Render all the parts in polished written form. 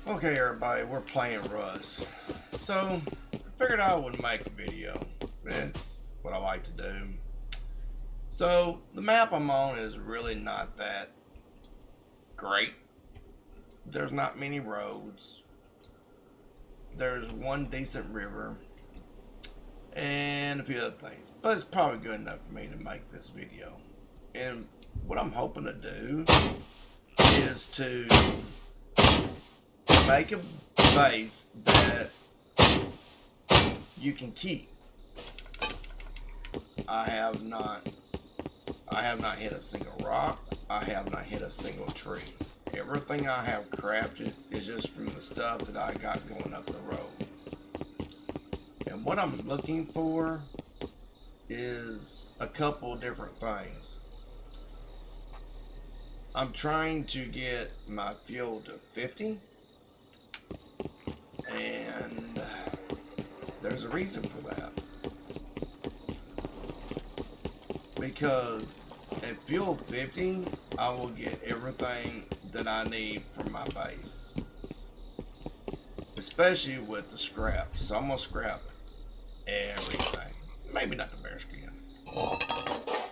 Okay, everybody, we're playing Rust. So, I figured I would make a video. It's what I like to do. So, the map I'm on is really not that great. There's not many roads. There's one decent river. And a few other things. But it's probably good enough for me to make this video. And what I'm hoping to do is to make a base that you can keep. I have not hit a single rock. I have not hit a single tree. Everything I have crafted is just from the stuff that I got going up the road. And what I'm looking for is a couple different things. I'm trying to get my fuel to 50. And there's a reason for that. Because at fuel 50, I will get everything that I need for my base. Especially with the scrap. So I'm going to scrap everything. Maybe not the bear skin.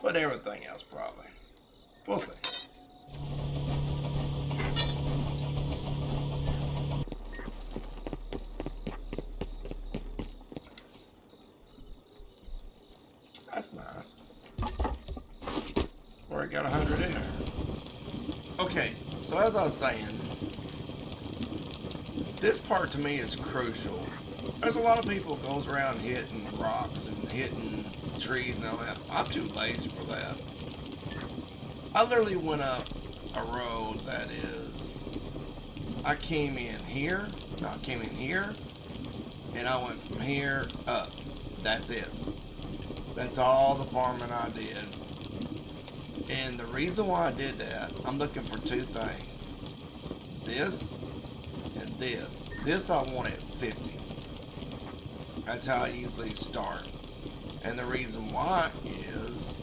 But everything else probably. We'll see. That's nice. Already got 100 in there. Okay, so as I was saying, this part to me is crucial. There's a lot of people who goes around hitting rocks and hitting trees and all that. I'm too lazy for that. I literally went up a road that is, I came in here, and I went from here up. That's it. That's all the farming I did. And the reason why I did that, I'm looking for two things. This and this. This I want at 50. That's how I usually start. And the reason why is,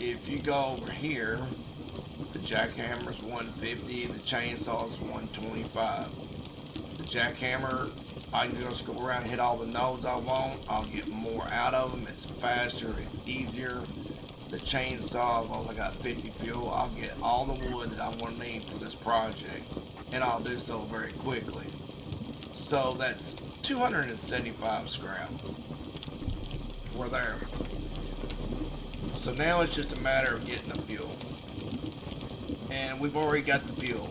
if you go over here, the jackhammer's 150, the chainsaw's 125. The jackhammer, I can just go around and hit all the nodes I want. I'll get more out of them. It's faster. It's easier. The chainsaw, as long as I got 50 fuel, I'll get all the wood that I want to need for this project. And I'll do so very quickly. So that's 275 scrap. We're there. So now it's just a matter of getting the fuel. And we've already got the fuel.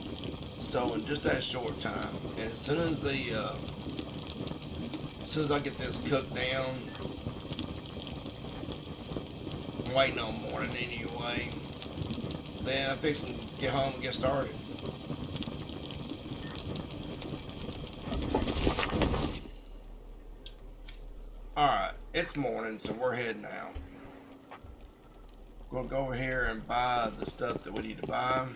So in just that short time, and as soon as I get this cooked down, I'm waiting on morning anyway, then I'm fixing to get home and get started. Alright, it's morning, so we're heading out. We'll go over here and buy the stuff that we need to buy.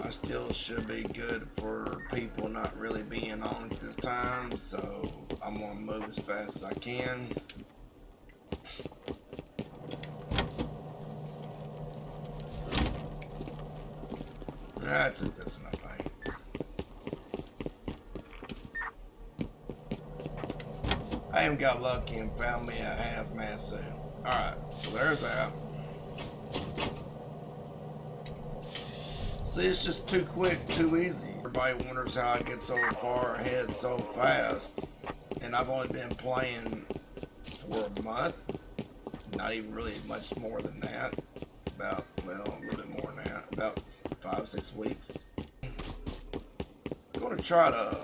I still should be good for people not really being on at this time, so I'm gonna move as fast as I can. That's it, this one, I think. I even got lucky and found me a hazmat suit. Alright, so there's that. See, it's just too quick, too easy. Everybody wonders how I get so far ahead so fast. And I've only been playing for a month. Not even really much more than that. About, well, a little bit more than that. About 5-6 weeks. I'm going to try to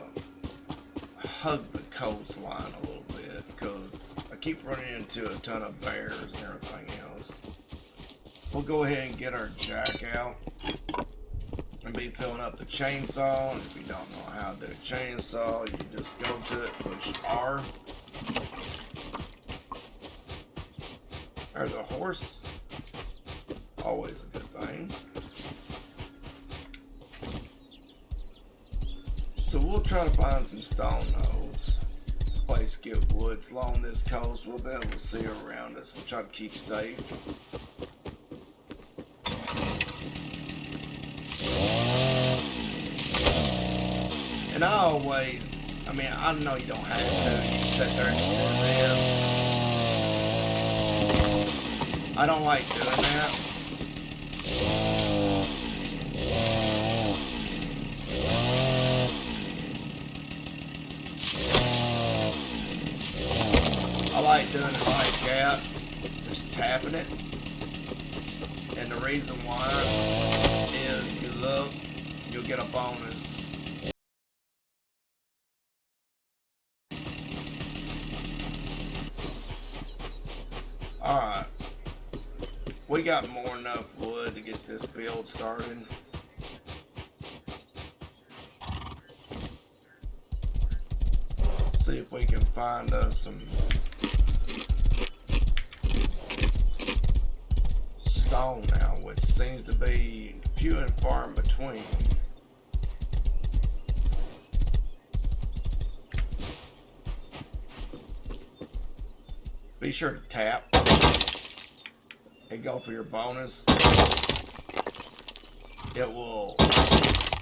hug the coastline a little bit, because I keep running into a ton of bears and everything else. We'll go ahead and get our jack out and be filling up the chainsaw. And if you don't know how to do a chainsaw, you just go to it, push R. There's a horse. Always a good thing. So we'll try to find some stone nodes. Place get woods along this coast. We'll be able to see around us and try to keep safe. And I mean, I know you don't have to. You can sit there and do this. I don't like doing that. I like doing it like that, just tapping it. And the reason why is, if you look, you'll get a bonus. Alright, we got more than enough wood to get this build started. See if we can find us some stone now, which seems to be few and far in between. Be sure to tap and go for your bonus. It will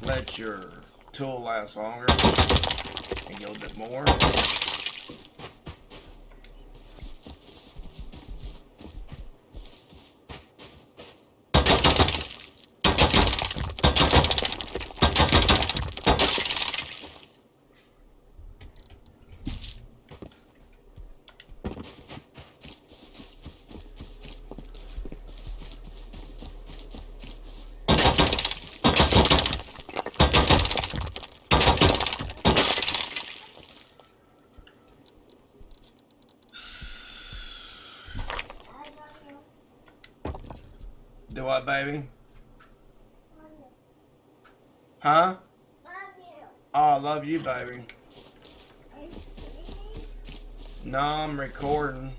let your tool last longer and get a little bit more. Do what, baby? Huh? Oh, I love you, baby. No, I'm recording.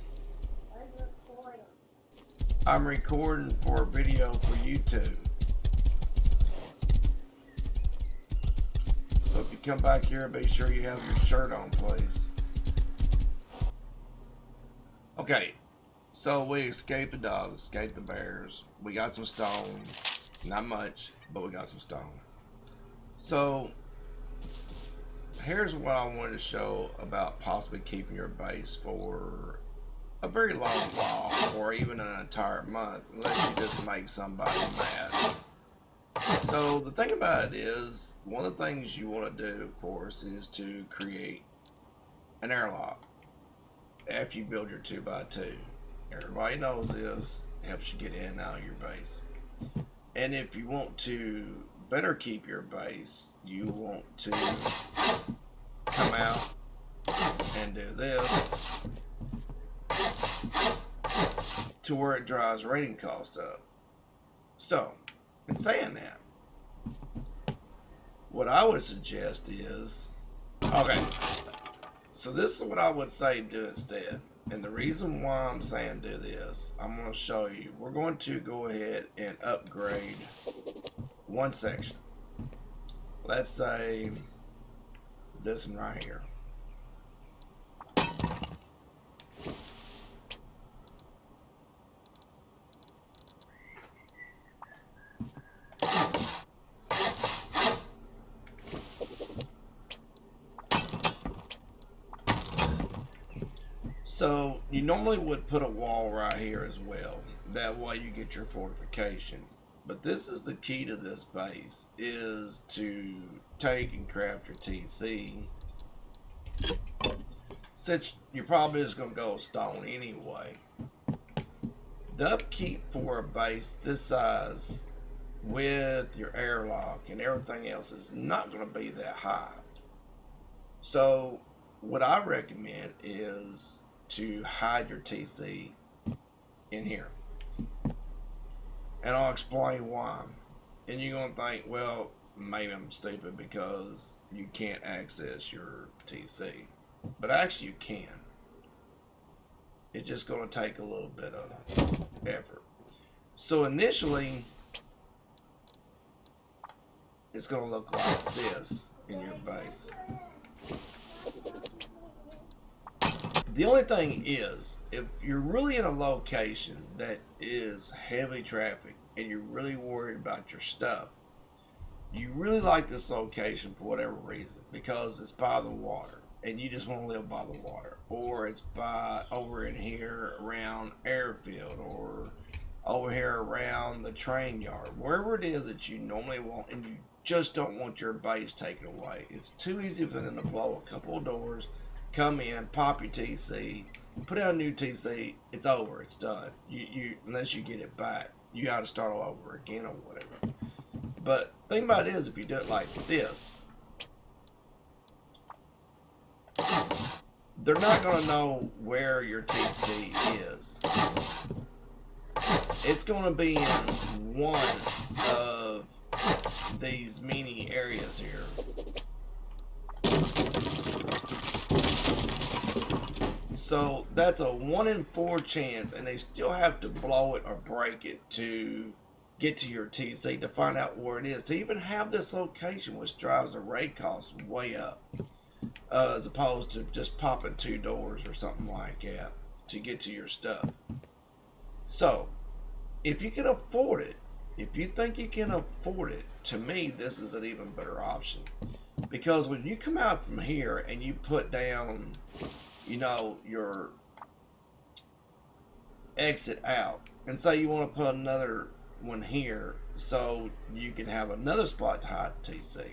I'm recording for a video for YouTube. So if you come back here, be sure you have your shirt on, please. Okay. So we escaped the dogs, escaped the bears. We got some stone. Not much, but we got some stone. So here's what I wanted to show about possibly keeping your base for a very long while, or even an entire month, unless you just make somebody mad. So the thing about it is, one of the things you want to do, of course, is to create an airlock after you build your 2x2. Everybody knows this. It helps you get in and out of your base. And if you want to better keep your base, you want to come out and do this to where it drives rating cost up. So, in saying that, what I would suggest is, okay, so this is what I would say do instead. And the reason why I'm saying do this, I'm going to show you. We're going to go ahead and upgrade one section. Let's say this one right here. So you normally would put a wall right here as well. That way you get your fortification. But this is the key to this base, is to take and craft your TC. Since you're probably just going to go stone anyway. The upkeep for a base this size with your airlock and everything else is not going to be that high. So what I recommend is to hide your TC in here. And I'll explain why. And you're going to think, well, maybe I'm stupid because you can't access your TC. But actually you can. It's just going to take a little bit of effort. So initially, it's going to look like this in your base. The only thing is, if you're really in a location that is heavy traffic and you're really worried about your stuff, you really like this location for whatever reason, because it's by the water and you just want to live by the water, or it's by over in here around airfield, or over here around the train yard, wherever it is that you normally want, and you just don't want your base taken away. It's too easy for them to blow a couple of doors, come in, pop your TC, put out a new TC, it's over, it's done. You unless you get it back, you got to start all over again or whatever. But the thing about it is, if you do it like this, they're not going to know where your TC is. It's going to be in one of these mini areas here. So that's a 1 in 4 chance, and they still have to blow it or break it to get to your TC to find out where it is, to even have this location, which drives the raid cost way up, as opposed to just popping 2 doors or something like that to get to your stuff. So if you can afford it, if you think you can afford it, to me this is an even better option, because when you come out from here and you put down, you know, your exit out, and say you want to put another one here so you can have another spot to hide TC.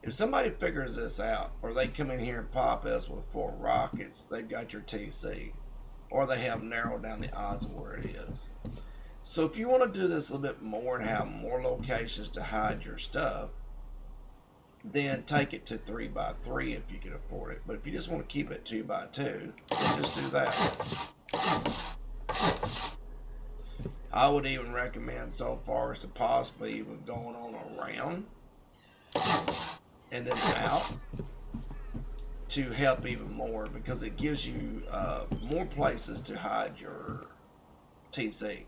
If somebody figures this out, or they come in here and pop us with 4 rockets, they've got your TC, or they have narrowed down the odds of where it is. So if you want to do this a little bit more and have more locations to hide your stuff, then take it to 3x3 if you can afford it. But if you just want to keep it 2x2, then just do that. I would even recommend so far as to possibly even going on around and then out to help even more, because it gives you more places to hide your TC.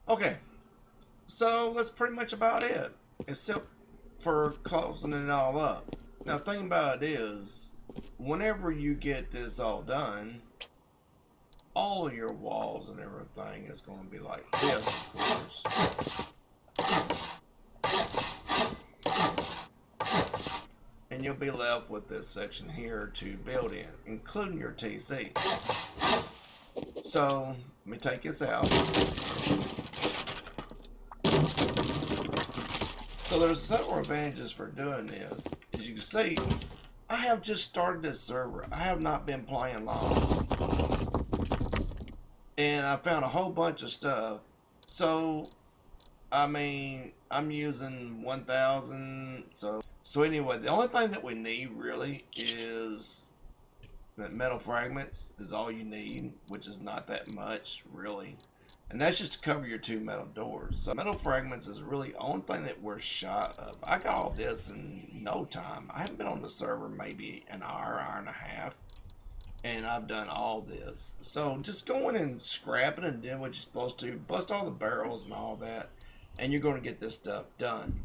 Okay, so that's pretty much about it, except for closing it all up. Now, the thing about it is, whenever you get this all done, all of your walls and everything is going to be like this, of course. you'll be left with this section here to build in, including your TC. So let me take this out. So there's several advantages for doing this. As you can see, I have just started this server. I have not been playing long. And I found a whole bunch of stuff. So, I mean, I'm using 1,000. So anyway, the only thing that we need really is that metal fragments is all you need, which is not that much really. And that's just to cover your 2 metal doors. So metal fragments is really the only thing that we're short of. I got all this in no time. I haven't been on the server maybe an hour, hour and a half. And I've done all this. So just go in and scrap it and do what you're supposed to. Bust all the barrels and all that. And you're going to get this stuff done.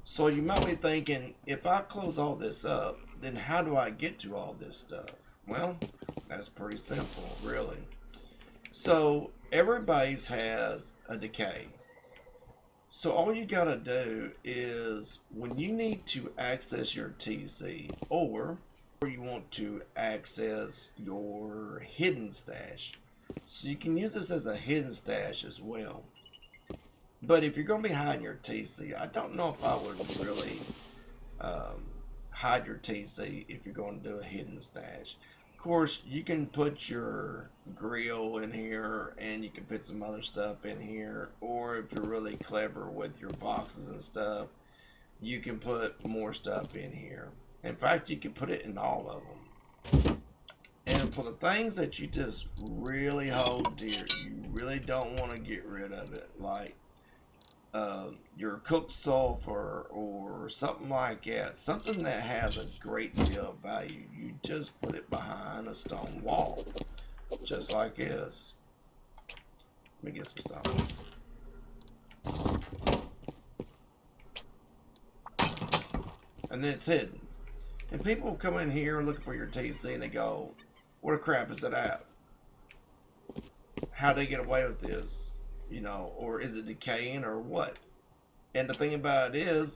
So you might be thinking, if I close all this up, then how do I get to all this stuff? Well, that's pretty simple, really. So every base has a decay. So all you gotta do is when you need to access your TC or you want to access your hidden stash. So you can use this as a hidden stash as well. But if you're gonna be hiding your TC, I don't know if I would really hide your TC if you're going to do a hidden stash. Of course, you can put your grill in here and you can fit some other stuff in here, or if you're really clever with your boxes and stuff, you can put more stuff in here. In fact, you can put it in all of them. And for the things that you just really hold dear, you really don't want to get rid of it, like your cooked sulfur or something like that, something that has a great deal of value, you just put it behind a stone wall, just like this. Let me get some stone. And then it's hidden. And people will come in here looking for your TC and they go, where the crap is it at? How'd they get away with this? You know, or is it decaying or what? And the thing about it is,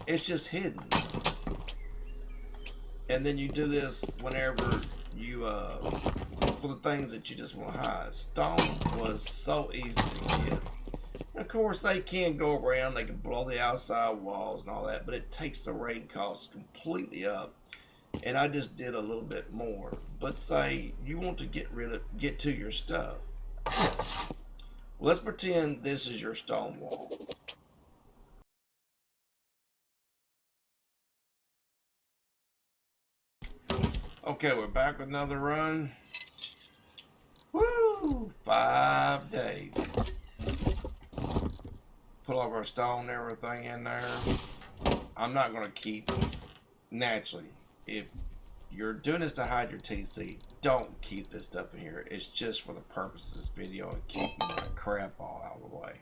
it's just hidden. And then you do this whenever you, for the things that you just want to hide. Stone was so easy to get. And of course, they can go around, they can blow the outside walls and all that, but it takes the raid cost completely up. And I just did a little bit more. But say you want to get to your stuff. Let's pretend this is your stone wall. Okay, we're back with another run. Woo! 5 days. Put all of our stone and everything in there. I'm not going to keep, naturally, if you're doing this to hide your TC, don't keep this stuff in here. It's just for the purpose of this video and keep my crap all out of the way.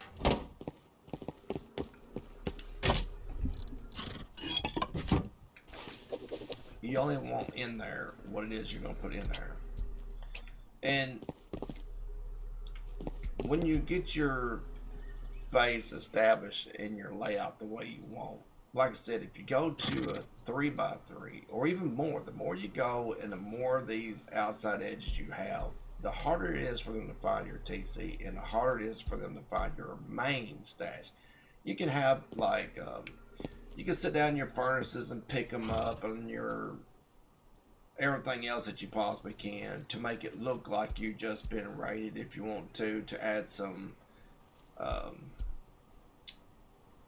You only want in there what it is you're going to put in there. And when you get your base established and your layout the way you want, like I said, if you go to a 3x3 or even more, the more you go and the more of these outside edges you have, the harder it is for them to find your TC and the harder it is for them to find your main stash. You can have like, you can sit down in your furnaces and pick them up and your everything else that you possibly can to make it look like you've just been raided if you want to add some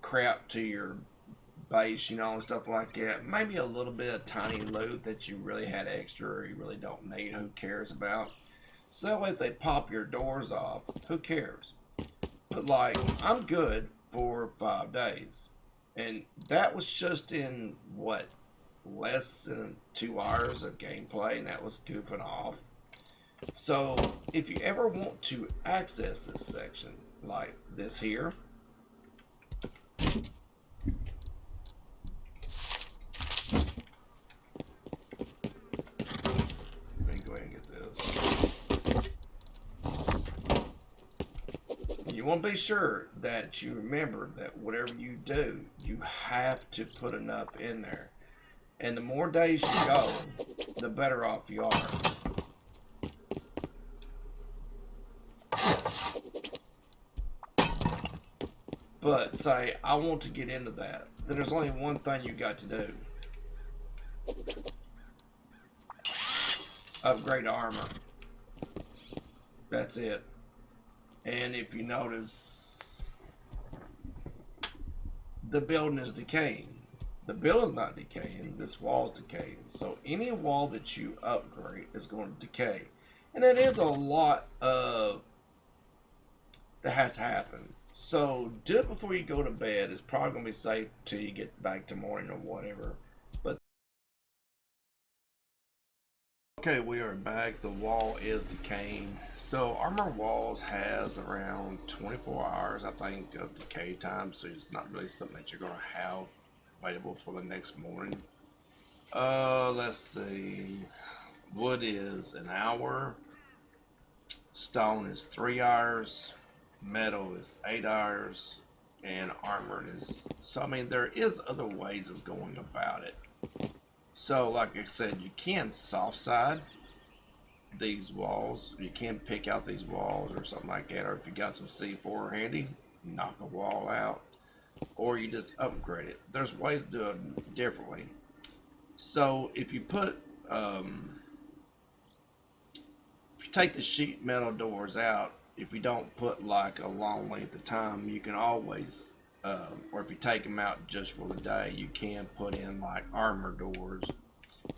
crap to your base, you know, and stuff like that. Maybe a little bit of tiny loot that you really had extra or you really don't need, who cares about. So that way if they pop your doors off, who cares? But like, I'm good for 5 days. And that was just in, what, less than 2 hours of gameplay, and that was goofing off. So if you ever want to access this section, like this here, let me go ahead and get this. You want to be sure that you remember that whatever you do, you have to put enough in there. And the more days you go, the better off you are. But say, I want to get into that. Then there's only one thing you got to do. Upgrade armor. That's it. And if you notice, the building is decaying. The building's not decaying, this wall's decaying. So any wall that you upgrade is going to decay. And it is a lot of that has to happen. So do it before you go to bed. It's probably going to be safe till you get back to morning or whatever. But okay, we are back. The wall is decaying. So Armor Walls has around 24 hours, I think, of decay time. So it's not really something that you're going to have available for the next morning. Let's see. Wood is an hour. Stone is 3 hours. Metal is 8 hours. And armor is... So, I mean, there is other ways of going about it. So, like I said, you can soft side these walls. You can pick out these walls or something like that. Or if you got some C4 handy, knock a wall out. Or you just upgrade it. There's ways to do it differently. So if you put if you take the sheet metal doors out, if you don't put like a long length of time, you can always or if you take them out just for the day, you can put in like armor doors.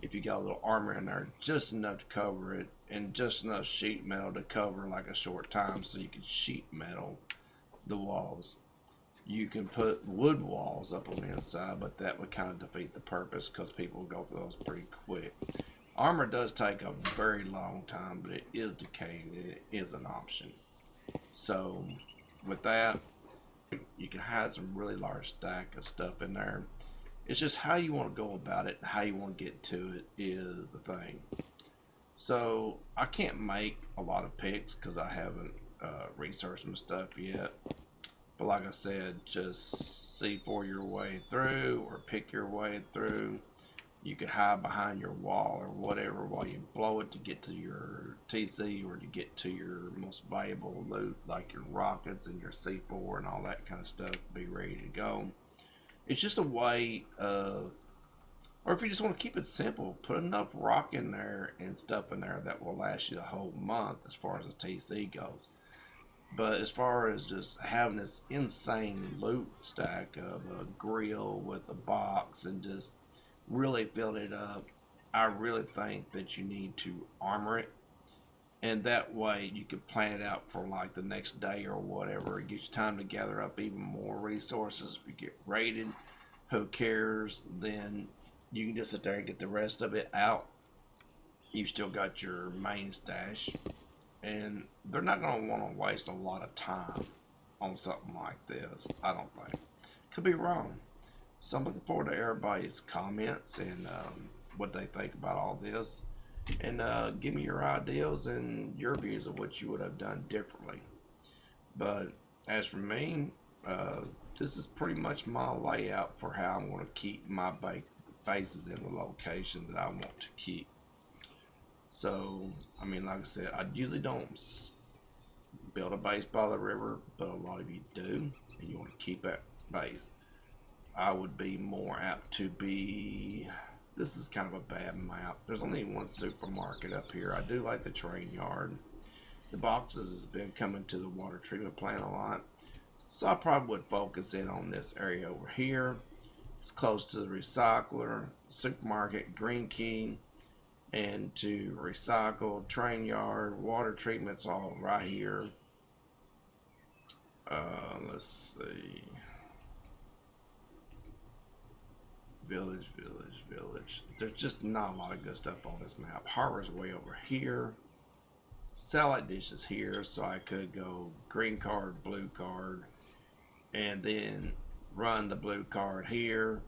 If you got a little armor in there, just enough to cover it, and just enough sheet metal to cover like a short time, so you can sheet metal the walls. You can put wood walls up on the inside, but that would kind of defeat the purpose because people go through those pretty quick. Armor does take a very long time, but it is decaying and it is an option. So with that, you can hide some really large stack of stuff in there. It's just how you want to go about it, how you want to get to it is the thing. So I can't make a lot of picks because I haven't researched my stuff yet. But like I said, just see for your way through or pick your way through. You could hide behind your wall or whatever while you blow it to get to your TC or to get to your most valuable loot like your rockets and your C4 and all that kind of stuff to be ready to go. It's just a way of, or if you just want to keep it simple, put enough rock in there and stuff in there that will last you the whole month as far as the TC goes. But as far as just having this insane loot stack of a grill with a box and just really filling it up, I really think that you need to armor it. And that way you can plan it out for like the next day or whatever. It gives you time to gather up even more resources. If you get raided, who cares? Then you can just sit there and get the rest of it out. You've still got your main stash. And they're not going to want to waste a lot of time on something like this, I don't think. Could be wrong. So I'm looking forward to everybody's comments and what they think about all this. And give me your ideas and your views of what you would have done differently. But as for me, this is pretty much my layout for how I'm going to keep my bases in the location that I want to keep. So, I mean, like I said, I usually don't build a base by the river, but a lot of you do, and you want to keep that base. I would be more apt to be... This is kind of a bad map. There's only one supermarket up here. I do like the train yard. The boxes has been coming to the water treatment plant a lot. So I probably would focus in on this area over here. It's close to the recycler, supermarket, green key, and to recycle, train yard, water treatment's all right here. Let's see. Village. There's just not a lot of good stuff on this map. Harbor's way over here. Salad dishes here, so I could go green card, blue card, and then run the blue card here.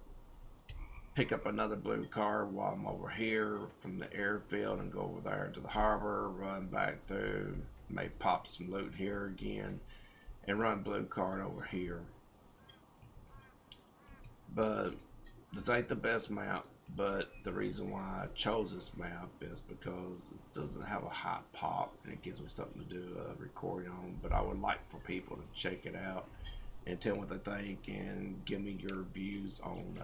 Pick up another blue card while I'm over here from the airfield and go over there to the harbor, run back through, maybe pop some loot here again, and run blue card over here. But This ain't the best map, but the reason why I chose this map is because it doesn't have a high pop and it gives me something to do a recording on. But I would like for people to check it out and tell me what they think and give me your views on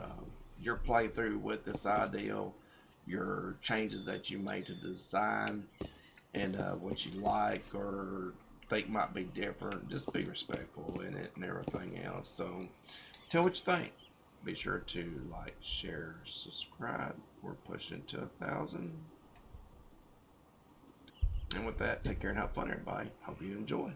your playthrough with this ideal, your changes that you made to the design, and what you like or think might be different. Just be respectful in it and everything else. So tell what you think. Be sure to like, share, subscribe. We're pushing to 1,000. And with that, take care and have fun, everybody. Hope you enjoy.